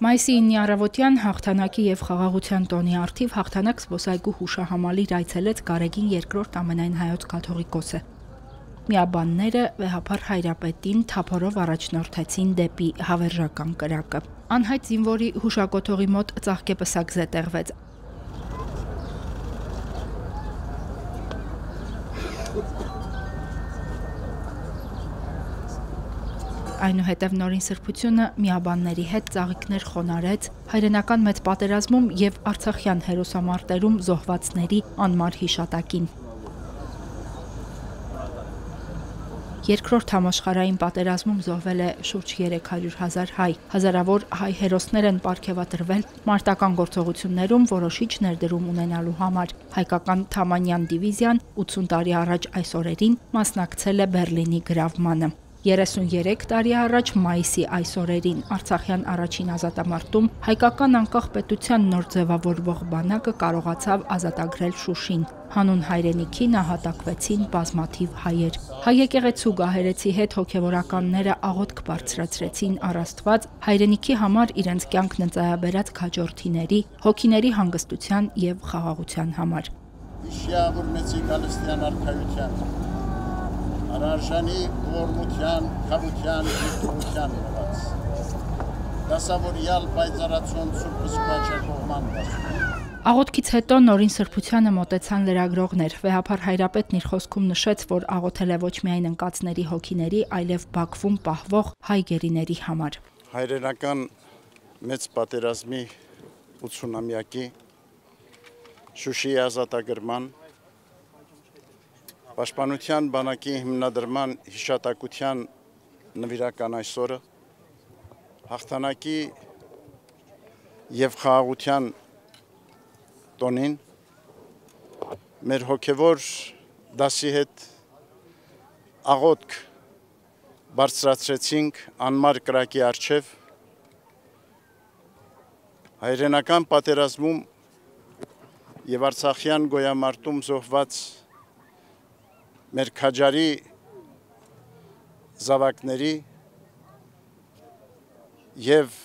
Մայիսի 9-ի առավոտյան հաղթանակի եւ խաղաղության տոնի առթիվ հաղթանակ զբոսայգու հուշահամալիր այցելեց Գարեգին II ամենայն հայոց կաթողիկոսը։ Միաբանները վեհափառ Հայրապետին թափորով առաջնորդեցին դեպի հավերժական կրակը։ Անհայտ զինվորի հուշակոթողի մոտ ծաղկեպսակ զետեղվեց։ Այնուհետև նորին սրբությունը միաբանների հետ ծաղիկներ խոնարհեց հայրենական մեծ պատերազմում եւ արցախյան հերոսամարտերում զոհվածների անմար հիշատակին։ Երկրորդ համաշխարհային պատերազմում զոհվել է շուրջ 300,000 հայ։ Հազարավոր հայ հերոսներ են պարգևատրվել մարտական գործողություններում որոշիչ ներդրում ունենալու համար։ Հայկական Թամանյան դիվիզիան 80 տարի առաջ այս օրերին մասնակցել է Բերլինի գրավմանը։ 33 տարի առաջ մայիսի այս օրերին Արցախյան առաջին ազատամարտում հայկական անկախ պետության նոր ձևավորվող բանակը կարողացավ ազատագրել Շուշին։ Հանուն հայրենիքի նահատակվեցին բազմաթիվ հայեր։ Հայ եկեղեցու գահերեցի հետ հոգևորականները աղոթք բարձրացրեցին առ Աստված հայրենիքի համար իրենց կյանքն ընծայաբերած քաջորդիների, հոգիների հանգստության եւ խաղաղության համար։ Արարժանի ողորմության, քավության, գիտության նվաց։ Դասավորյալ պայծառացուն Սուրբ Սպաչակողման դասում։ Աղոթքից հետո նորին սրբությանը մոտեցան լրագրողներ։ Վեհափառ Հայրապետն իր խոսքում նշեց, որ աղոթել է ոչ միայն ընկածների հոգիների, այլև Բաքվում պահվող հայ գերիների համար։ Հայրենական մեծ պատերազմի 80-ամյակի Շուշիի ազատագրման Պաշտպանության բանակի հիմնադրման հիշատակության նվիրական այսօրը հաղթանակի եւ խաղաղության տոնին մեր հոգևոր դասի հետ աղոթք բարձրացրեցինք անմար կրակի առջև հայրենական պատերազմում եւ արցախյան գոյամարտում զոհված մեր քաջարի զավակների եւ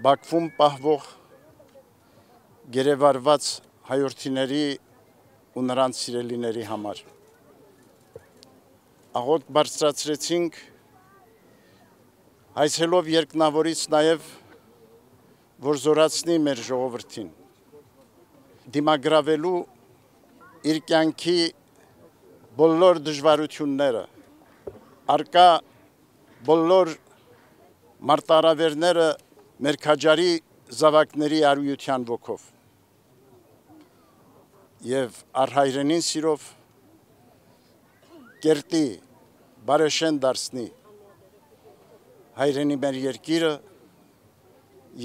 Բաքվում պահվող գերեվարված հայրենիների ու նրանց սիրելիների համար։ Աղոթք բարձրացրեցինք հայցելով երկնավորից նաեւ որ զորացնի մեր ժողովրդին դիմագրավելու իր կյանքի բոլոր դժվարությունները, արկա բոլոր մարտահրավերները մեր քաջարի զավակների արույության ոգով եւ առհայրենին սիրով կերտի բարեշեն դարձնի հայրենի մեր երկիրը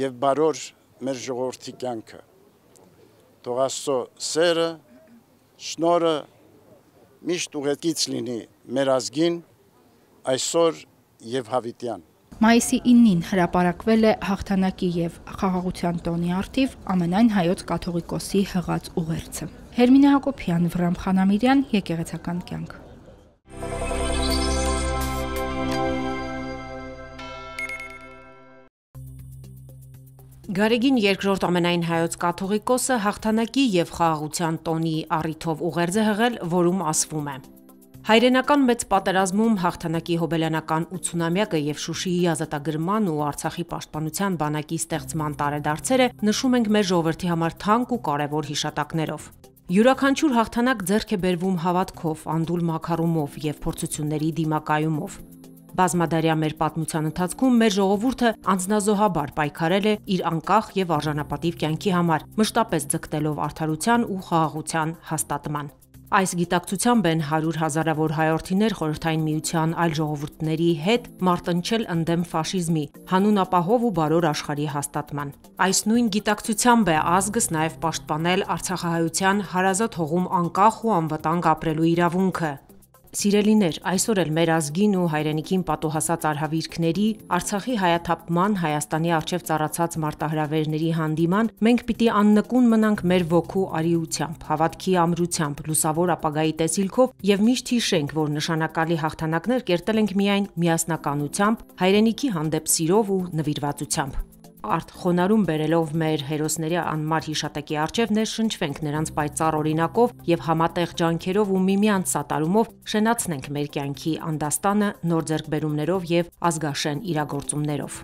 եւ բարոր մեր ժողովրդի կյանքը։ Թող Աստծո սերը, շնորհը միշտ ուղեկից լինի մեր ազգին այսօր եւ հավիտյան։ Մայիսի 9-ին հրապարակվել է հաղթանակի եւ խաղաղության տոնի առթիվ ամենայն հայոց կաթողիկոսի հղած ուղերձը։ Հերմինե Հակոբյան, Վրամ Խանամիրյան, Եկեղեցական կյանք։ Գարեգին II ամենայն հայոց կաթողիկոսը հաղթանակի եւ խաղաղության տոնի առիթով ուղերձ է հղել, որում ասվում է. Հայրենական մեծ պատերազմում հաղթանակի հոբելյանական 80-ամյակը եւ Շուշիի ազատագրման ու Արցախի պաշտպանության բանակի ստեղծման տարեդարձերը նշում ենք մեր ժողովրդի համար թանկ ու կարևոր հիշատակներով։ Յուրաքանչյուր հաղթանակ ձեռք է բերվում հավատքով, անդուլ մաքարումով եւ փորձությունների դիմակայումով։ Բազմադարյա մեր պատմության ընթացքում մեր ժողովուրդը անձնազոհաբար պայքարել է իր անկախ եւ արժանապատիվ կյանքի համար, մշտապես ձգտելով արդարության ու խաղաղության հաստատման։ Այս գիտակցությամբ են 100 հազարավոր հայրենիներ Խորհրդային Միության այլ ժողովուրդների հետ մարտնչել ընդդեմ ֆաշիզմի, հանուն ապահով ու բարոր աշխարհի հաստատման։ Այս նույն գիտակցությամբ է ազգս նաև պաշտպանել արցախահայության հարազատ հողում անկախ ու անվտանգ ապրելու իրավունքը։ Սիրելիներ, այսօր էլ մեր ազգին ու հայրենիքին պատոհասած արհավիրքների, Արցախի հայաթափման, Հայաստանի առջև ծառացած մարտահրավերների հանդիման մենք պիտի աննկուն մնանք մեր ոգու արիությամբ, հավատքի ամրությամբ, լուսավոր ապագայի տեսիլքով եւ միշտ հիշենք, որ նշանակալի հաղթանակներ կերտել ենք միայն միասնականությամբ, հայրենիքի հանդեպ սիրով ու նվիրվածությամբ։ Արդ խոնարհում բերելով մեր հերոսների անմար հիշատակի առջև ներշնչվենք նրանց պայծառ օրինակով եւ համատեղ ջանքերով ու միմյանց սատարումով շենացնենք մեր կյանքի անդաստանը նոր ձեռքբերումներով եւ ազգաշեն իրագործումներով։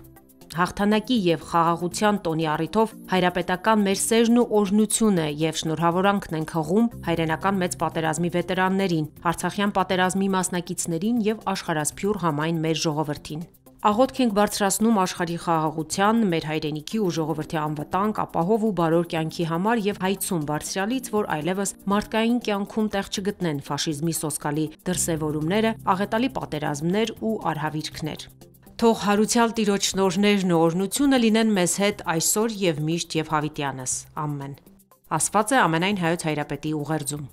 Հաղթանակի եւ խաղաղության տոնի առիթով հայրապետական մեր սերն ու օրհնությունը եւ շնորհավորանքն ենք հղում հայրենական մեծ պատերազմի վետերաններին, Արցախյան պատերազմի մասնակիցներին եւ աշխարհասփյուռ համայն մեր ժողովրդին։ Աղոթք ենք բարձրացնում աշխարհի խաղաղության, մեր հայրենիքի ու ժողովրդի անվտանգ, ապահով ու բարոր կյանքի համար եւ հայցում բարձրալից, որ այլևս մարդկային կյանքում տեղ չգտնեն ֆաշիզմի սոսկալի դրսևորումները, աղետալի պատերազմներ ու արհավիրքներ։ Թող հարուցյալ Տիրոջ շնորհներն ու օրհնությունը լինեն մեզ հետ այսօր եւ միշտ եւ հավիտյանս։ Ամեն։ Ասված է ամենայն հայոց հայրապետի ուղերձում։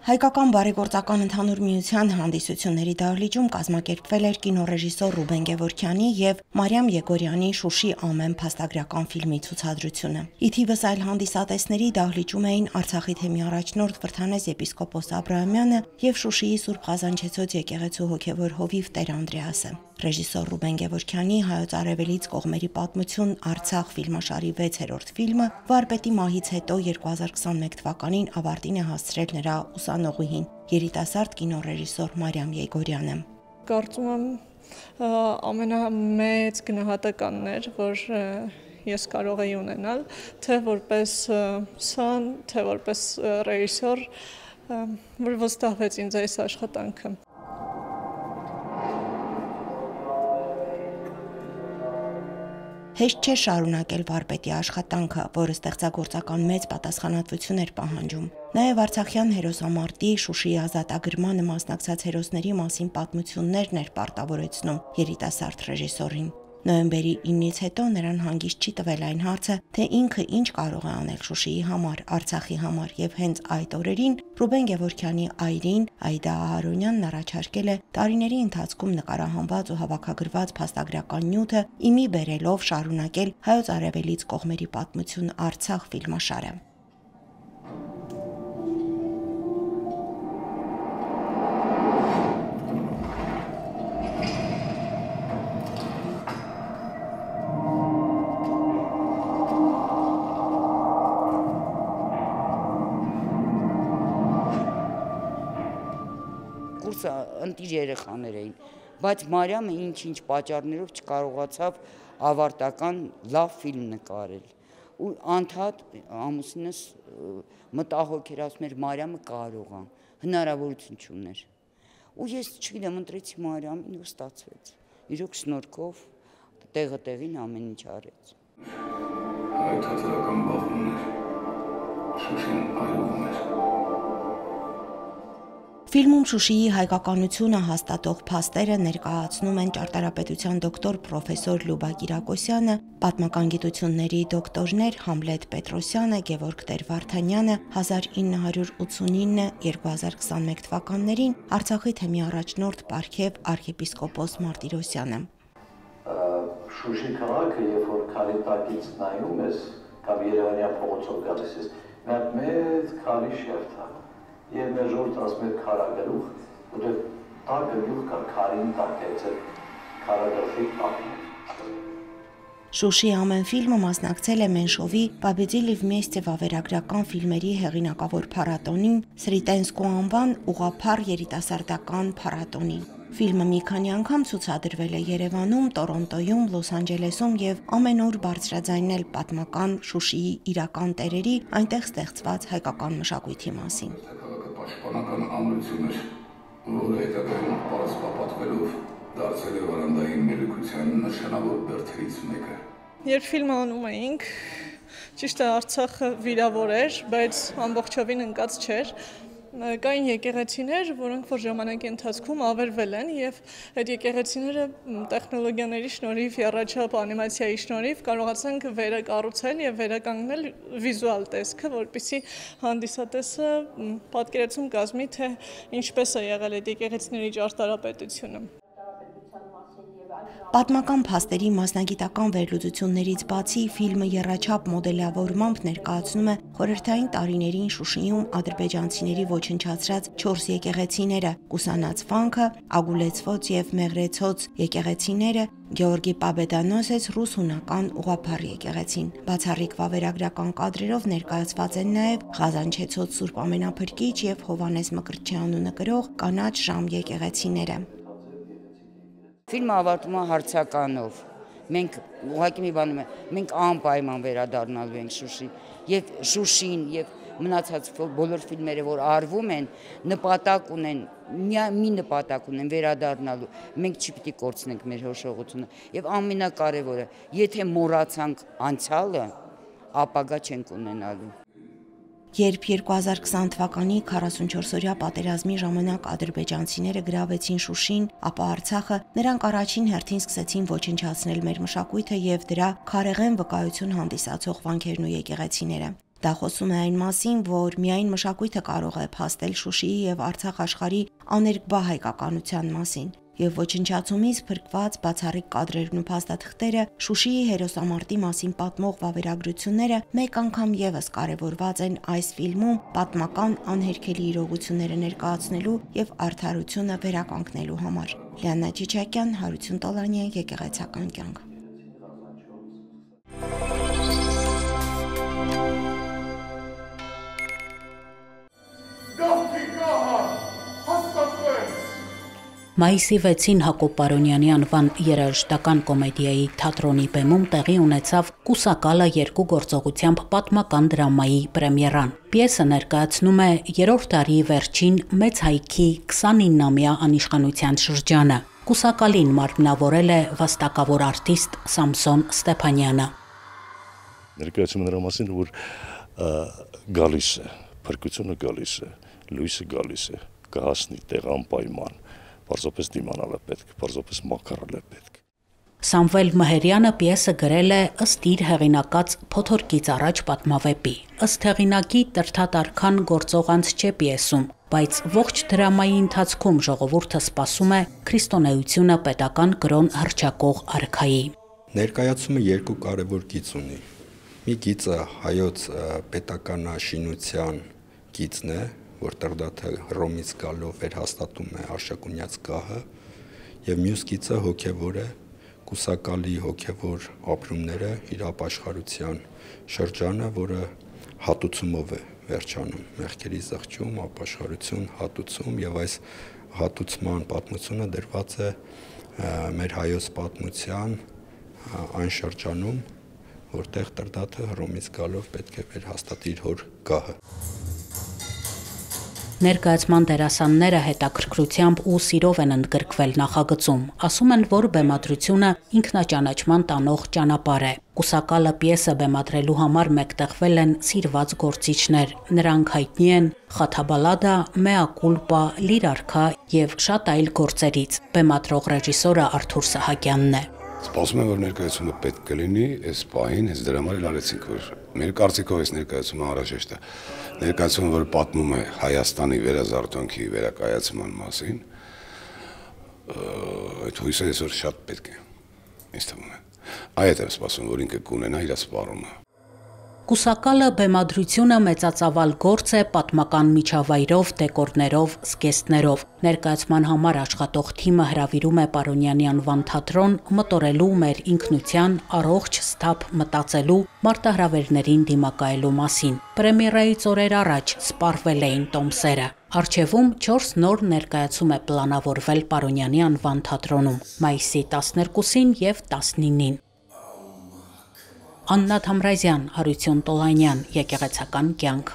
Հայկական բարեգործական ընդհանուր միության հանդիսությունների դահլիճում կազմակերպվել էր կինոռեժիսոր Ռուբեն Գևորգյանի եւ Մարիամ Եգորյանի Շուշի ամեն փաստագրական ֆիլմի ցուցադրությունը։ Ի թիվս այլ հանդիսատեսների դահլիճում էին Արցախի թեմի առաջնորդ Վրթանես եպիսկոպոս Աբրահամյանը եւ Շուշիի Սուրբ Ղազանչեցոց եկեղեցու հոգեվոր հովիվ Տեր Անդրեասը։ Ռեժիսոր Ռուբեն Գևորգյանի Հայոց Արևելից կողմերի պատմություն Արցախ ֆիլմաշարի 6-րդ ֆիլմը վարպետի մահից հետո 2021 թվականին ավարտին է հասցրել նրա ուսանողուհին, երիտասարդ կինոռեժիսոր Մարիամ Եգորյանը։ Կարծում եմ ամենամեծ գնահատականն էր, որ ես կարող էի ունենալ, թե որպես սան, թե որպես ռեժիսոր, որ վստահվեց ինձ այս աշխատանքը։ Հեշտ չէ շարունակել վարպետի աշխատանքը, որը ստեղծագործական մեծ պատասխանատվություն էր պահանջում։ Նաև արցախյան հերոսամարտի Շուշիի ազատագրմանը մասնակցած հերոսների մասին պատմություններն էր պարտավորեցնում երիտասարդ ռեժիսորին։ Նոյեմբերի 9-ից հետո նրան հանգիստ չի տվել այն հարցը, թե ինքը ինչ կարող է անել Շուշիի համար, Արցախի համար, եւ հենց այդ օրերին Ռուբեն Գևորգյանի այրին Այդա Ահարոնյանն առաջարկել է տարիների ընթացքում նկարահանված ու հավաքագրված փաստագրական նյութը իմի բերելով շարունակել Հայոց Արևելից կողմերի պատմություն Արցախ ֆիլմաշարը։ Ընտիր երեխաներ էին, բայց Մարիամը ինչ-ինչ պատճառներով չկարողացավ ավարտական լավ ֆիլմ նկարել։ Ու անդադ ամուսինս մտահոգեր, ասում էր Մարիամը կարող է, հնարավորություն չուներ։ Ու ես չգիտեմ, ընտրեցի Մարիամին ու ստացվեց։ Իրոք շնորհքով տեղը տեղին ամեն ինչ արեց։ Այդ հացարական բախումներ, Շուշին այրվում էր։ Ֆիլմում Շուշիի հայկականությունը հաստատող փաստերը ներկայացնում են ճարտարապետության դոկտոր պրոֆեսոր Լյուբա Կիրակոսյանը, պատմական գիտությունների դոկտորներ Համլետ Պետրոսյանը, Գևորգ Տեր-Վարդանյանը, 1989-2021 թվականներին Արցախի թեմի առաջնորդ Պարքև arczepiskopos Մարտիրոսյանը։ Շուշի քաղաքը, երբ որ քարի տակից նայում ես, կամ Երևանյան փողոցով գալիս ես, մի մեծ քարի շերտ է։ Եվ մեր ժողովուրդը ասում է քարագլուխ, որտեղ տակը գյուղ կա, քարին տակ է, այդ քարագլխի տակն է։ Շուշի ամեն ֆիլմը մասնակցել է Մենշովի «Победили вместе» վավերագրական ֆիլմերի հեղինակավոր փառատոնին, Սրիտենսկու անվան ուղղափառ երիտասարդական փառատոնին։ Ֆիլմը մի քանի անգամ ցուցադրվել է Երևանում, Տորոնտոյում, Լոս Անջելեսում եւ ամեն օր բարձրաձայնել պատմական Շուշիի իրական տերերի այնտեղ ստեղծված հայկական մշակույթի մասին։ Պաշտպանական ամրություն էր, որը հետագայում պարսպապատվելով դարձել է վարանդային մելիքության նշանավոր բերդերից մեկը։ Երբ ֆիլմը անում էինք, ճիշտ է Արցախը վիրավոր էր, բայց ամբողջովին ընկած չէր։ կային եկեղեցիներ, որոնք որ ժամանակի ընթացքում ավերվել են եւ այդ եկեղեցիները տեխնոլոգիաների շնորհիվ, եռաչափ անիմացիայի շնորհիվ կարողացան վերակառուցել եւ վերականգնել վիզուալ տեսքը, որպեսզի հանդիսատեսը պատկերացում կազմի, թե ինչպես է եղել այդ եկեղեցիների ճարտարապետությունը։ Պատմական փաստերի մասնագիտական վերլուծություններից բացի ֆիլմը եռաչափ մոդելավորմամբ ներկայացնում է խորհրդային տարիներին Շուշիում ադրբեջանցիների ոչնչացրած 4 եկեղեցիները՝ Կուսանաց վանքը, Ագուլեցվոց եւ Մեղրեցոց եկեղեցիները, Գեորգի Պաբեդանոսեց ռուս-հունական ուղղափառ եկեղեցին։ Բացառիկ վավերագրական կադրերով ներկայացված են նաև Ղազանչեցոց Սուրբ Ամենափրկիչ եւ Հովանես Մկրտչյանու նկրող կանաչ ժամ եկեղեցիները։ Ֆիլմը ավարտվում է հարցականով։ Մենք ուղղակի մի բան մենք անպայման վերադառնալու ենք Շուշի եւ Շուշին եւ մնացած բոլոր ֆիլմերը, որ արվում են, նպատակ ունեն, մի նպատակ ունեն վերադառնալու։ Մենք չպիտի կորցնենք մեր հիշողությունը եւ ամենակարևորը, եթե մոռացանք անցյալը, ապագա չենք ունենալու։ Երբ 2020 թվականի 44-օրյա պատերազմի ժամանակ ադրբեջանցիները գրավեցին Շուշին, ապա Արցախը, նրանք առաջին հերթին սկսեցին ոչնչացնել մեր մշակույթը եւ դրա քարեղեն վկայություն հանդիսացող վանքերն ու եկեղեցիները։ Դա խոսում է այն մասին, որ միայն մշակույթը կարող է փաստել Շուշիի եւ Արցախ աշխարհի աներկբա հայկականության մասին։ Եվ ոչնչացումից փրկված բացառիկ կադրերն ու փաստաթղթերը, Շուշիի հերոսամարտի մասին պատմող վավերագրությունները մեկ անգամ եւս կարևորված են այս ֆիլմում պատմական անհերքելի իրողությունները ներկայացնելու եւ արդարությունը վերականգնելու համար։ Լիանա Չիչակյան, Հարություն Տոլանյան, Եկեղեցական կյանք։ Մայիսի 6-ին Հակոբ Պարոնյանի անվան երաժշտական կոմեդիայի թատրոնի բեմում տեղի ունեցավ «Կուսակալը» երկու գործողությամբ պատմական դրամայի պրեմիերան։ Պիեսը ներկայացնում է 3-րդ դարի վերջին մեծ հայքի 29-ամյա անիշխանության շրջանը։ Կուսակալին մարմնավորել է վաստակավոր արտիստ Սամսոն Ստեփանյանը։ Ներկայացումը նրա մասին, որ գալիս է, փրկությունը գալիս է, լույսը գալիս է, կհասնի տեղ անպայման։ Պարզապես դիմանալ է պետք, պարզապես մաքարել է պետք։ Սամվել Մհերյանը պիեսը գրել է ըստ իր հեղինակած «Փոթորկից առաջ» պատմավեպի։ Ըստ հեղինակի տրթատարքան գործողանց չէ պիեսում, բայց ողջ դրամայի ընթացքում ժողովուրդը սպասում է քրիստոնեությունը պետական կրոն հռչակող արքայի։ Ներկայացումը երկու կարևոր գիծ ունի։ Մի գիծը հայոց պետականաշինության գիծն է, որտեղ դա Հռոմից գալով վերհաստատում է Արշակունյաց գահը, եւ մյուս գիծը հոգեվոր է, Կուսակալի հոգեվոր ապրումները, իր ապաշխարության շրջանը, որը հատուցումով է վերջանում, մեղքերի զղջում, ապաշխարություն, հատուցում, եւ այս հատուցման պատմությունը դրված է մեր հայոց պատմության այն շրջանում, որտեղ Տրդատը Հռոմից գալով պետք է վերհաստատի իր հոր գահը։ Ներկայացման դերասանները հետաքրքրությամբ ու սիրով են ընդգրկվել նախագծում։ Ասում են, որ բեմադրությունը ինքնաճանաչման տանող ճանապարհ է։ Կուսակալը պիեսը բեմադրելու համար մեկտեղվել են սիրված գործիչներ։ Նրանք հայտնի են Խաթաբալադա, Մեա Կուլպա, Լիր արքա եւ շատ այլ գործերից։ Բեմադրող ռեժիսորը Արթուր Սահակյանն է։ Սպասում եմ, որ ներկայացումը պետք կլինի, այս պահին, այս դրա համար էլ արեցինք, որ մեր կարծիքով այս ներկայացումը անհրաժեշտ է։ Ներկայացումը, որ պատմում է Հայաստանի վերազարթոնքի վերակայացման մասին, այդ հույսը այսօր շատ պետք է, ինձ թվում է։ Այդ եմ սպասում, որ ինքը կունենա իր սպառումը։ Կուսակալը բեմադրությունը մեծածավալ գործ է պատմական միջավայրով, դեկորներով, զգեստներով։ Ներկայացման համար աշխատող թիմը հրավիրում է Պարոնյանի անվան թատրոն մտորելու մեր ինքնության, առողջ սթափ մտածելու, մարտահրավերներին դիմակայելու մասին։ Պրեմիերայից օրեր առաջ սպառվել էին տոմսերը։ Առջևում 4 նոր ներկայացում է պլանավորվել Պարոնյանի անվան թատրոնում մայիսի 12-ին եւ 19-ին։ Աննա Թամրազյան, Հարություն Տոլանյան, Եկեղեցական կյանք։